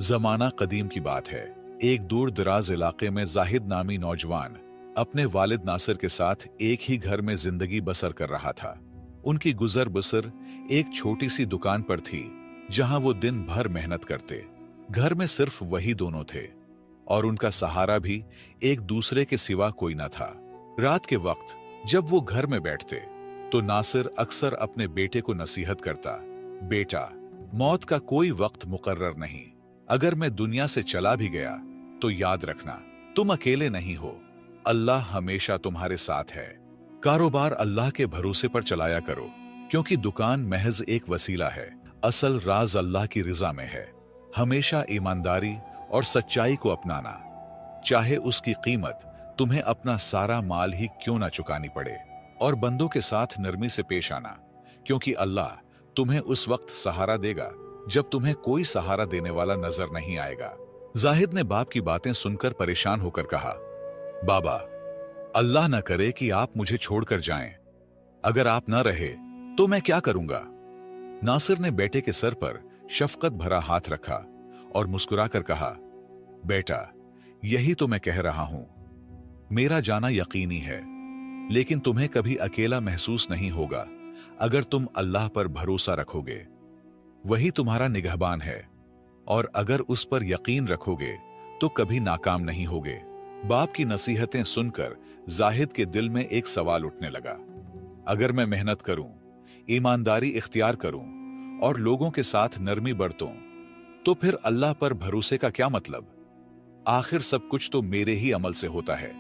जमाना कदीम की बात है। एक दूर दराज इलाके में जाहिद नामी नौजवान अपने वालिद नासिर के साथ एक ही घर में जिंदगी बसर कर रहा था। उनकी गुजर बसर एक छोटी सी दुकान पर थी, जहां वो दिन भर मेहनत करते। घर में सिर्फ वही दोनों थे और उनका सहारा भी एक दूसरे के सिवा कोई न था। रात के वक्त जब वो घर में बैठते तो नासिर अक्सर अपने बेटे को नसीहत करता, बेटा, मौत का कोई वक्त मुकर्रर नहीं। अगर मैं दुनिया से चला भी गया तो याद रखना, तुम अकेले नहीं हो, अल्लाह हमेशा तुम्हारे साथ है। कारोबार अल्लाह के भरोसे पर चलाया करो, क्योंकि दुकान महज एक वसीला है, असल राज अल्लाह की रिजा में है। हमेशा ईमानदारी और सच्चाई को अपनाना, चाहे उसकी कीमत तुम्हें अपना सारा माल ही क्यों ना चुकानी पड़े। और बंदों के साथ नरमी से पेश आना, क्योंकि अल्लाह तुम्हें उस वक्त सहारा देगा जब तुम्हें कोई सहारा देने वाला नजर नहीं आएगा। जाहिद ने बाप की बातें सुनकर परेशान होकर कहा, बाबा, अल्लाह न करे कि आप मुझे छोड़कर जाएं। अगर आप न रहे तो मैं क्या करूंगा। नासिर ने बेटे के सर पर शफकत भरा हाथ रखा और मुस्कुराकर कहा, बेटा, यही तो मैं कह रहा हूं। मेरा जाना यकीनी है, लेकिन तुम्हें कभी अकेला महसूस नहीं होगा अगर तुम अल्लाह पर भरोसा रखोगे। वही तुम्हारा निगहबान है, और अगर उस पर यकीन रखोगे तो कभी नाकाम नहीं होगे। बाप की नसीहतें सुनकर जाहिद के दिल में एक सवाल उठने लगा, अगर मैं मेहनत करूं, ईमानदारी इख्तियार करूं और लोगों के साथ नरमी बरतूं, तो फिर अल्लाह पर भरोसे का क्या मतलब। आखिर सब कुछ तो मेरे ही अमल से होता है।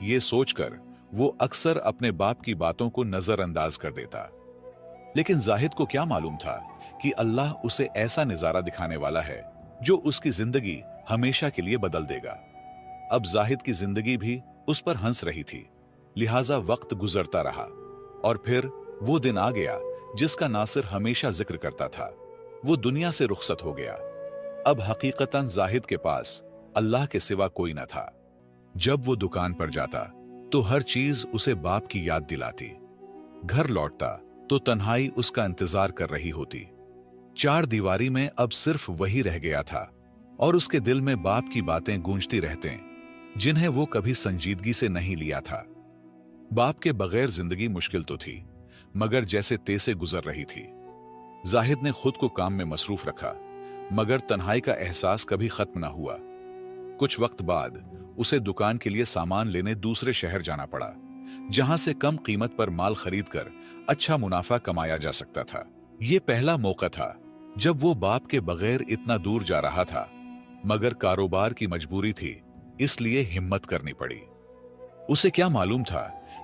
ये सोचकर वो अक्सर अपने बाप की बातों को नजरअंदाज कर देता। लेकिन जाहिद को क्या मालूम था कि अल्लाह उसे ऐसा नजारा दिखाने वाला है जो उसकी जिंदगी हमेशा के लिए बदल देगा। अब जाहिद की जिंदगी भी उस पर हंस रही थी, लिहाजा वक्त गुजरता रहा और फिर वो दिन आ गया जिसका नासिर हमेशा जिक्र करता था। वो दुनिया से रुखसत हो गया। अब हकीकतन जाहिद के पास अल्लाह के सिवा कोई न था। जब वो दुकान पर जाता तो हर चीज उसे बाप की याद दिलाती। घर लौटता तो तन्हाई उसका इंतजार कर रही होती। चार दीवारी में अब सिर्फ वही रह गया था और उसके दिल में बाप की बातें गूंजती रहते, जिन्हें वो कभी संजीदगी से नहीं लिया था। बाप के बगैर जिंदगी मुश्किल तो थी, मगर जैसे तेसे गुजर रही थी। जाहिद ने खुद को काम में मसरूफ रखा, मगर तन्हाई का एहसास कभी खत्म ना हुआ। कुछ वक्त बाद उसे दुकान के लिए सामान लेने दूसरे शहर जाना पड़ा, जहां से कम कीमत पर माल खरीदकर अच्छा मुनाफा कमाया जा सकता था। यह पहला मौका था जब वो बाप के बगैर इतना दूर जा रहा था, मगर कारोबार की मजबूरी थी, इसलिए हिम्मत करनी पड़ी। उसे क्या मालूम था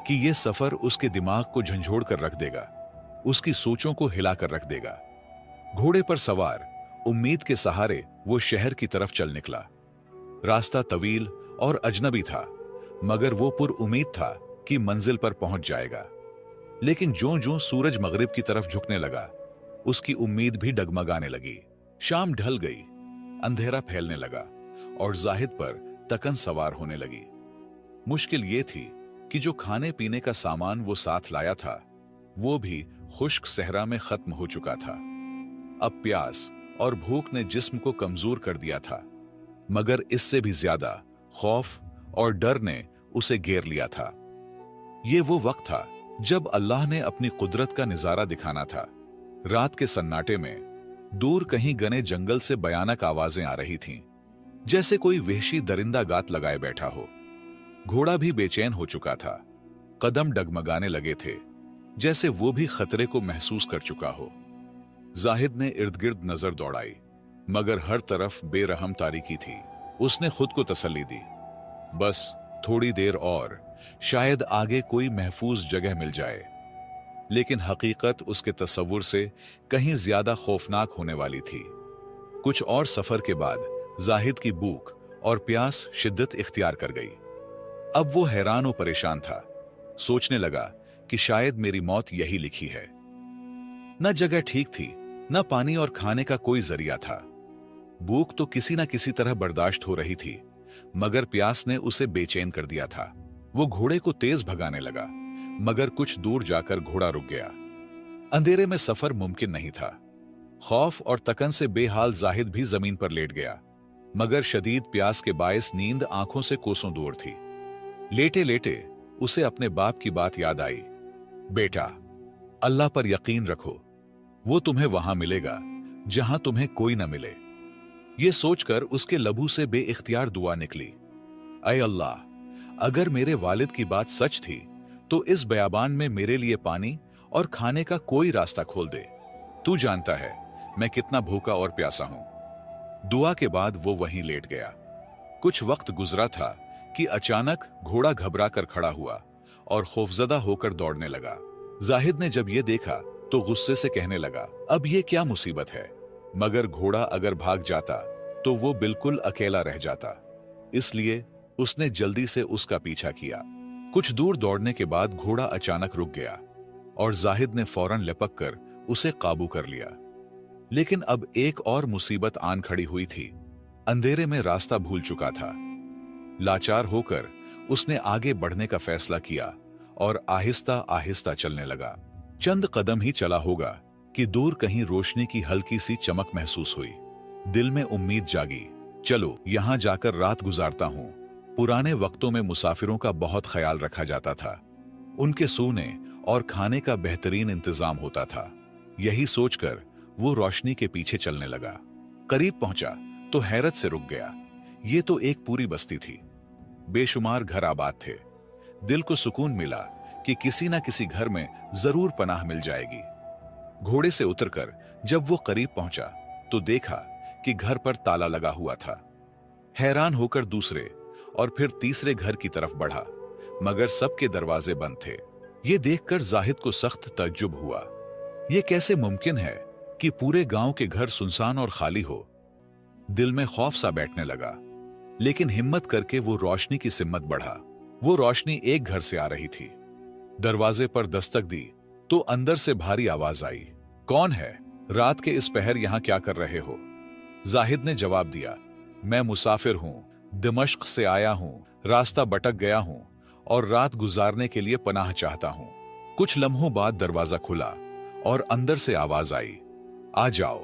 कि यह सफर उसके दिमाग को झंझोड़ कर रख देगा, उसकी सोचों को हिलाकर रख देगा। घोड़े पर सवार उम्मीद के सहारे वो शहर की तरफ चल निकला। रास्ता तवील और अजनबी था, मगर वो पुरउम्मीद था कि मंजिल पर पहुंच जाएगा। लेकिन ज्यों-ज्यों सूरज मगरिब की तरफ झुकने लगा, उसकी उम्मीद भी डगमगाने लगी। शाम ढल गई, अंधेरा फैलने लगा और जाहिद पर तकन सवार होने लगी। मुश्किल ये थी कि जो खाने पीने का सामान वो साथ लाया था, वो भी खुश्क सहरा में खत्म हो चुका था। अब प्यास और भूख ने जिस्म को कमजोर कर दिया था, मगर इससे भी ज्यादा खौफ और डर ने उसे घेर लिया था। ये वो वक्त था जब अल्लाह ने अपनी कुदरत का नजारा दिखाना था। रात के सन्नाटे में दूर कहीं घने जंगल से भयानक आवाजें आ रही थीं, जैसे कोई वहशी दरिंदा गात लगाए बैठा हो। घोड़ा भी बेचैन हो चुका था, कदम डगमगाने लगे थे, जैसे वो भी खतरे को महसूस कर चुका हो। जाहिद ने इर्द गिर्द नजर दौड़ाई, मगर हर तरफ बेरहम तारीकी थी। उसने खुद को तसल्ली दी, बस थोड़ी देर और, शायद आगे कोई महफूज जगह मिल जाए। लेकिन हकीकत उसके तसव्वुर से कहीं ज्यादा खौफनाक होने वाली थी। कुछ और सफर के बाद जाहिद की भूख और प्यास शिद्दत इख्तियार कर गई। अब वो हैरान और परेशान था, सोचने लगा कि शायद मेरी मौत यही लिखी है। न जगह ठीक थी, न पानी और खाने का कोई जरिया था। भूख तो किसी न किसी तरह बर्दाश्त हो रही थी, मगर प्यास ने उसे बेचैन कर दिया था। वो घोड़े को तेज भगाने लगा, मगर कुछ दूर जाकर घोड़ा रुक गया। अंधेरे में सफर मुमकिन नहीं था। खौफ और तकन से बेहाल जाहिद भी जमीन पर लेट गया, मगर शदीद प्यास के बायस नींद आंखों से कोसों दूर थी। लेटे लेटे उसे अपने बाप की बात याद आई। बेटा, अल्लाह पर यकीन रखो, वो तुम्हें वहां मिलेगा जहां तुम्हें कोई न मिले। ये सोचकर उसके लबू से बेइख्तियार दुआ निकली, ऐ अल्लाह, अगर मेरे वालिद की बात सच थी तो इस बयाबान में मेरे लिए पानी और खाने का कोई रास्ता खोल दे। तू जानता है मैं कितना भूखा और प्यासा हूं। दुआ के बाद वो वहीं लेट गया। कुछ वक्त गुजरा था कि अचानक घोड़ा घबरा कर खड़ा हुआ और खौफजदा होकर दौड़ने लगा। जाहिद ने जब ये देखा तो गुस्से से कहने लगा, अब ये क्या मुसीबत है? मगर घोड़ा अगर भाग जाता तो वो बिल्कुल अकेला रह जाता, इसलिए उसने जल्दी से उसका पीछा किया। कुछ दूर दौड़ने के बाद घोड़ा अचानक रुक गया और जाहिद ने फौरन लपक कर उसे काबू कर लिया। लेकिन अब एक और मुसीबत आन खड़ी हुई थी। अंधेरे में रास्ता भूल चुका था। लाचार होकर उसने आगे बढ़ने का फैसला किया और आहिस्ता आहिस्ता चलने लगा। चंद कदम ही चला होगा कि दूर कहीं रोशनी की हल्की सी चमक महसूस हुई। दिल में उम्मीद जागी, चलो यहां जाकर रात गुजारता हूं। पुराने वक्तों में मुसाफिरों का बहुत ख्याल रखा जाता था। उनके सोने और खाने का बेहतरीन इंतजाम होता था। यही सोचकर वो रोशनी के पीछे चलने लगा। करीब पहुंचा तो हैरत से रुक गया। ये तो एक पूरी बस्ती थी। बेशुमार घर आबाद थे। दिल को सुकून मिला कि किसी ना किसी घर में जरूर पनाह मिल जाएगी। घोड़े से उतरकर जब वो करीब पहुंचा तो देखा कि घर पर ताला लगा हुआ था। हैरान होकर दूसरे और फिर तीसरे घर की तरफ बढ़ा, मगर सबके दरवाजे बंद थे। ये देखकर जाहिद को सख्त तज्जुब हुआ। ये कैसे मुमकिन है कि पूरे गांव के घर सुनसान और खाली हो? दिल में खौफ सा बैठने लगा, लेकिन हिम्मत करके वो रोशनी की सिमत बढ़ा। वो रोशनी एक घर से आ रही थी। दरवाजे पर दस्तक दी तो अंदर से भारी आवाज आई, कौन है? रात के इस पहर यहां क्या कर रहे हो? जाहिद ने जवाब दिया, मैं मुसाफिर हूं, दिमश्क से आया हूं, रास्ता भटक गया हूं और रात गुजारने के लिए पनाह चाहता हूं। कुछ लम्हों बाद दरवाजा खुला और अंदर से आवाज आई, आ जाओ।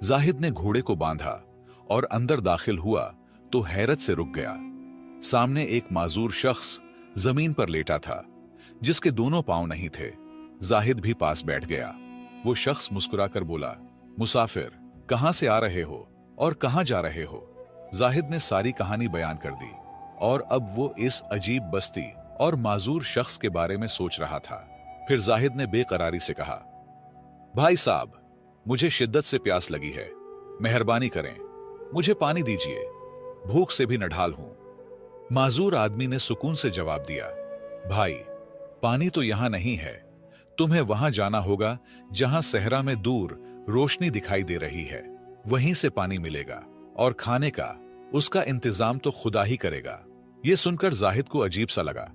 जाहिद ने घोड़े को बांधा और अंदर दाखिल हुआ तो हैरत से रुक गया। सामने एक माजूर शख्स जमीन पर लेटा था, जिसके दोनों पांव नहीं थे। जाहिद भी पास बैठ गया। वो शख्स मुस्कुराकर बोला, मुसाफिर, कहां से आ रहे हो और कहां जा रहे हो? जाहिद ने सारी कहानी बयान कर दी और अब वो इस अजीब बस्ती और माजूर शख्स के बारे में सोच रहा था। फिर जाहिद ने बेकरारी से कहा, भाई साहब, मुझे शिद्दत से प्यास लगी है, मेहरबानी करें, मुझे पानी दीजिए, भूख से भी नढाल हूं। माजूर आदमी ने सुकून से जवाब दिया, भाई, पानी तो यहां नहीं है, तुम्हें वहां जाना होगा जहां सहरा में दूर रोशनी दिखाई दे रही है, वहीं से पानी मिलेगा और खाने का उसका इंतजाम तो खुदा ही करेगा। यह सुनकर जाहिद को अजीब सा लगा,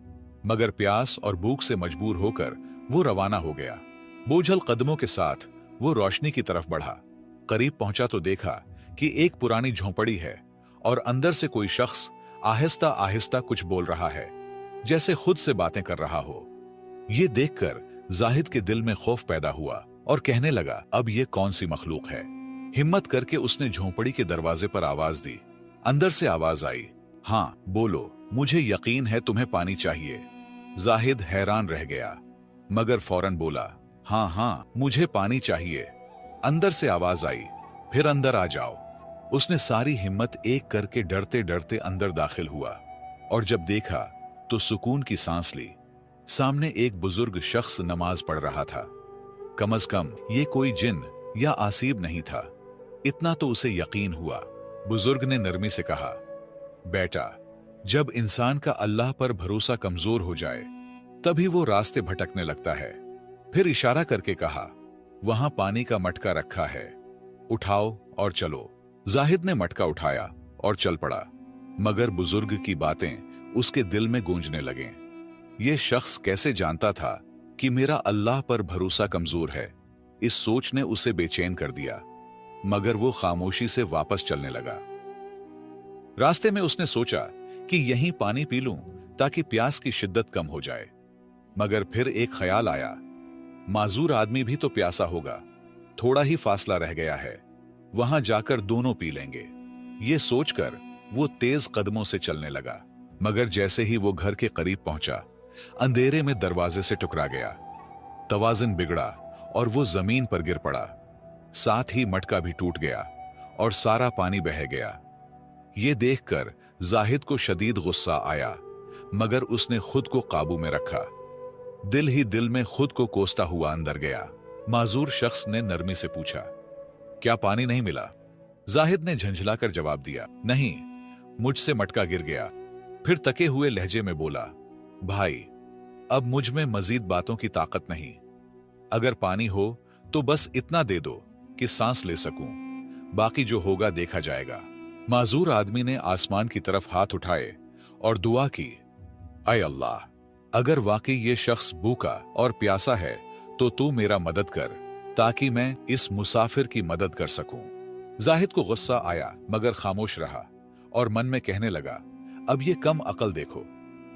मगर प्यास और भूख से मजबूर होकर वो रवाना हो गया। बोझल कदमों के साथ वो रोशनी की तरफ बढ़ा। करीब पहुंचा तो देखा कि एक पुरानी झोंपड़ी है और अंदर से कोई शख्स आहिस्ता आहिस्ता कुछ बोल रहा है, जैसे खुद से बातें कर रहा हो। ये देखकर जाहिद के दिल में खौफ पैदा हुआ और कहने लगा, अब ये कौन सी मखलूक है? हिम्मत करके उसने झोंपड़ी के दरवाजे पर आवाज दी। अंदर से आवाज आई, हाँ बोलो, मुझे यकीन है तुम्हें पानी चाहिए। जाहिद हैरान रह गया, मगर फौरन बोला, हाँ हाँ, मुझे पानी चाहिए। अंदर से आवाज आई, फिर अंदर आ जाओ। उसने सारी हिम्मत एक करके डरते डरते अंदर दाखिल हुआ और जब देखा तो सुकून की सांस ली। सामने एक बुजुर्ग शख्स नमाज पढ़ रहा था। कम अज कम ये कोई जिन या आसीब नहीं था, इतना तो उसे यकीन हुआ। बुजुर्ग ने नरमी से कहा, बेटा, जब इंसान का अल्लाह पर भरोसा कमजोर हो जाए तभी वो रास्ते भटकने लगता है। फिर इशारा करके कहा, वहां पानी का मटका रखा है, उठाओ और चलो। जाहिद ने मटका उठाया और चल पड़ा, मगर बुजुर्ग की बातें उसके दिल में गूंजने लगें। यह शख्स कैसे जानता था कि मेरा अल्लाह पर भरोसा कमजोर है? इस सोच ने उसे बेचैन कर दिया, मगर वो खामोशी से वापस चलने लगा। रास्ते में उसने सोचा कि यहीं पानी पी लूं ताकि प्यास की शिद्दत कम हो जाए। मगर फिर एक ख्याल आया, माजूर आदमी भी तो प्यासा होगा, थोड़ा ही फासला रह गया है, वहां जाकर दोनों पी लेंगे। ये सोचकर वो तेज कदमों से चलने लगा, मगर जैसे ही वो घर के करीब पहुंचा, अंधेरे में दरवाजे से टकरा गया। तवाज़ुन बिगड़ा और वो जमीन पर गिर पड़ा। साथ ही मटका भी टूट गया और सारा पानी बह गया। ये देखकर जाहिद को शदीद गुस्सा आया, मगर उसने खुद को काबू में रखा। दिल ही दिल में खुद को कोसता हुआ अंदर गया। माजूर शख्स ने नरमी से पूछा, क्या पानी नहीं मिला? जाहिद ने झंझलाकर जवाब दिया, नहीं, मुझसे मटका गिर गया। फिर तके हुए लहजे में बोला, भाई, अब मुझ में मजीद बातों की ताकत नहीं। अगर पानी हो तो बस इतना दे दो कि सांस ले सकूं, बाकी जो होगा देखा जाएगा। माजूर आदमी ने आसमान की तरफ हाथ उठाए और दुआ की, ऐ अल्लाह, अगर वाकई ये शख्स भूखा और प्यासा है तो तू मेरा मदद कर, ताकि मैं इस मुसाफिर की मदद कर सकूं। जाहिद को गुस्सा आया, मगर खामोश रहा और मन में कहने लगा, अब ये कम अकल देखो,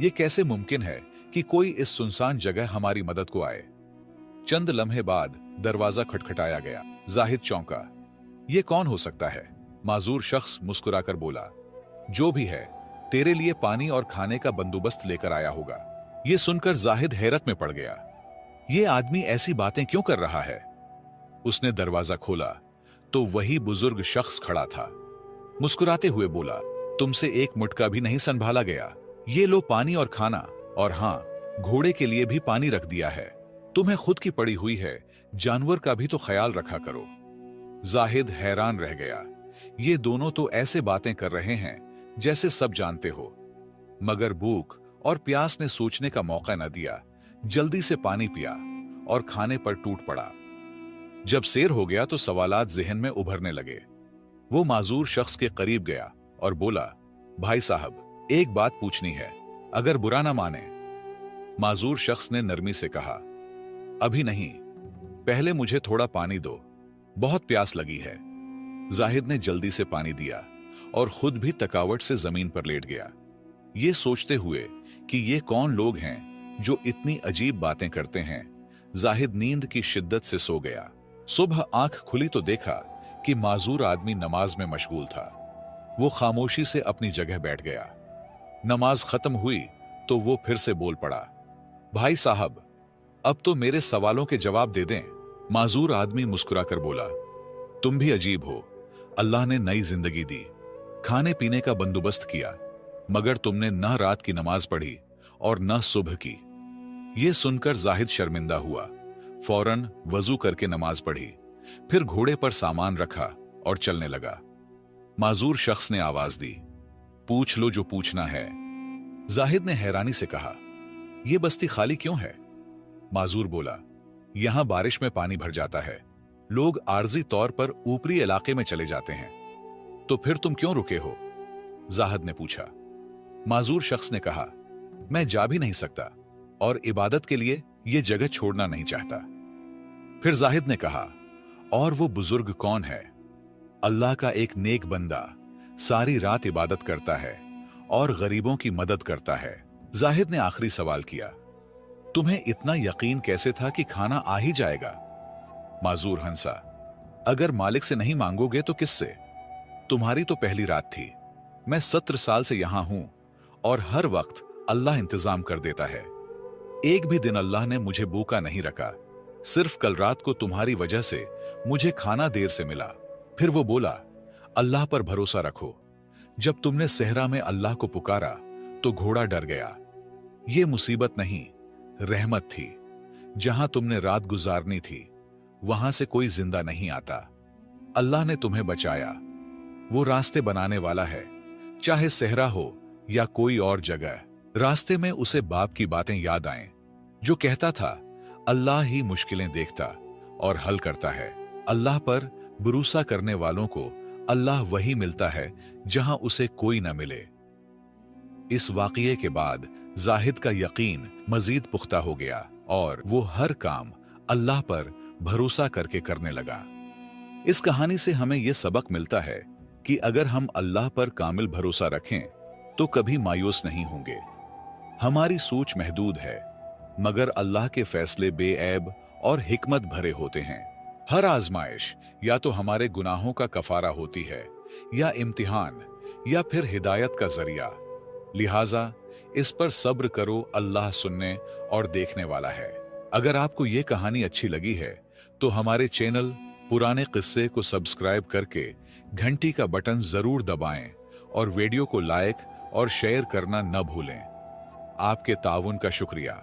ये कैसे मुमकिन है कि कोई इस सुनसान जगह हमारी मदद को आए। चंद लम्हे बाद दरवाजा खटखटाया गया। जाहिद चौंका, ये कौन हो सकता है? माजूर शख्स मुस्कुराकर बोला, जो भी है, तेरे लिए पानी और खाने का बंदोबस्त लेकर आया होगा। ये सुनकर जाहिद हैरत में पड़ गया। ये आदमी ऐसी बातें क्यों कर रहा है? उसने दरवाजा खोला तो वही बुजुर्ग शख्स खड़ा था। मुस्कुराते हुए बोला, तुमसे एक मुटका भी नहीं संभाला गया। ये लो पानी और खाना, और हां, घोड़े के लिए भी पानी रख दिया है। तुम्हें खुद की पड़ी हुई है, जानवर का भी तो ख्याल रखा करो। जाहिद हैरान रह गया। ये दोनों तो ऐसे बातें कर रहे हैं जैसे सब जानते हो, मगर भूख और प्यास ने सोचने का मौका न दिया। जल्दी से पानी पिया और खाने पर टूट पड़ा। जब सेर हो गया तो सवालात ज़हन में उभरने लगे। वो माजूर शख्स के करीब गया और बोला, भाई साहब, एक बात पूछनी है, अगर बुरा ना माने। माजूर शख्स ने नरमी से कहा, अभी नहीं, पहले मुझे थोड़ा पानी दो, बहुत प्यास लगी है। जाहिद ने जल्दी से पानी दिया और खुद भी थकावट से जमीन पर लेट गया, ये सोचते हुए कि ये कौन लोग हैं जो इतनी अजीब बातें करते हैं। जाहिद नींद की शिद्दत से सो गया। सुबह आंख खुली तो देखा कि माजूर आदमी नमाज में मशगूल था। वो खामोशी से अपनी जगह बैठ गया। नमाज खत्म हुई तो वो फिर से बोल पड़ा, भाई साहब, अब तो मेरे सवालों के जवाब दे दें। माजूर आदमी मुस्कुराकर बोला, तुम भी अजीब हो। अल्लाह ने नई जिंदगी दी, खाने पीने का बंदोबस्त किया, मगर तुमने न रात की नमाज पढ़ी और न सुबह की। यह सुनकर जाहिद शर्मिंदा हुआ। फौरन वजू करके नमाज पढ़ी, फिर घोड़े पर सामान रखा और चलने लगा। माजूर शख्स ने आवाज दी, पूछ लो जो पूछना है। जाहिद ने हैरानी से कहा, यह बस्ती खाली क्यों है? माजूर बोला, यहां बारिश में पानी भर जाता है, लोग आर्जी तौर पर ऊपरी इलाके में चले जाते हैं। तो फिर तुम क्यों रुके हो? जाहिद ने पूछा। माजूर शख्स ने कहा, मैं जा भी नहीं सकता और इबादत के लिए यह जगह छोड़ना नहीं चाहता। फिर जाहिद ने कहा, और वो बुजुर्ग कौन है? अल्लाह का एक नेक बंदा, सारी रात इबादत करता है और गरीबों की मदद करता है। जाहिद ने आखिरी सवाल किया, तुम्हें इतना यकीन कैसे था कि खाना आ ही जाएगा? माजूर हंसा, अगर मालिक से नहीं मांगोगे तो किससे? तुम्हारी तो पहली रात थी। मैं 17 साल से यहां हूं और हर वक्त अल्लाह इंतजाम कर देता है। एक भी दिन अल्लाह ने मुझे भूखा नहीं रखा। सिर्फ कल रात को तुम्हारी वजह से मुझे खाना देर से मिला। फिर वो बोला, अल्लाह पर भरोसा रखो। जब तुमने सहरा में अल्लाह को पुकारा तो घोड़ा डर गया। ये मुसीबत नहीं, रहमत थी। जहां तुमने रात गुजारनी थी वहां से कोई जिंदा नहीं आता। अल्लाह ने तुम्हें बचाया। वो रास्ते बनाने वाला है, चाहे सहरा हो या कोई और जगह। रास्ते में उसे बाप की बातें याद आएं, जो कहता था, अल्लाह ही मुश्किलें देखता और हल करता है। अल्लाह पर भरोसा करने वालों को अल्लाह वही मिलता है जहां उसे कोई न मिले। इस वाकये के बाद जाहिद का यकीन मजीद पुख्ता हो गया और वो हर काम अल्लाह पर भरोसा करके करने लगा। इस कहानी से हमें यह सबक मिलता है कि अगर हम अल्लाह पर कामिल भरोसा रखें तो कभी मायूस नहीं होंगे। हमारी सोच महदूद है, मगर अल्लाह के फैसले बेऐब और हिकमत भरे होते हैं। हर आजमाइश या तो हमारे गुनाहों का कफारा होती है, या इम्तिहान, या फिर हिदायत का जरिया। लिहाजा इस पर सब्र करो, अल्लाह सुनने और देखने वाला है। अगर आपको ये कहानी अच्छी लगी है तो हमारे चैनल पुराने किस्से को सब्सक्राइब करके घंटी का बटन जरूर दबाएं और वीडियो को लाइक और शेयर करना न भूलें। आपके ताउन का शुक्रिया।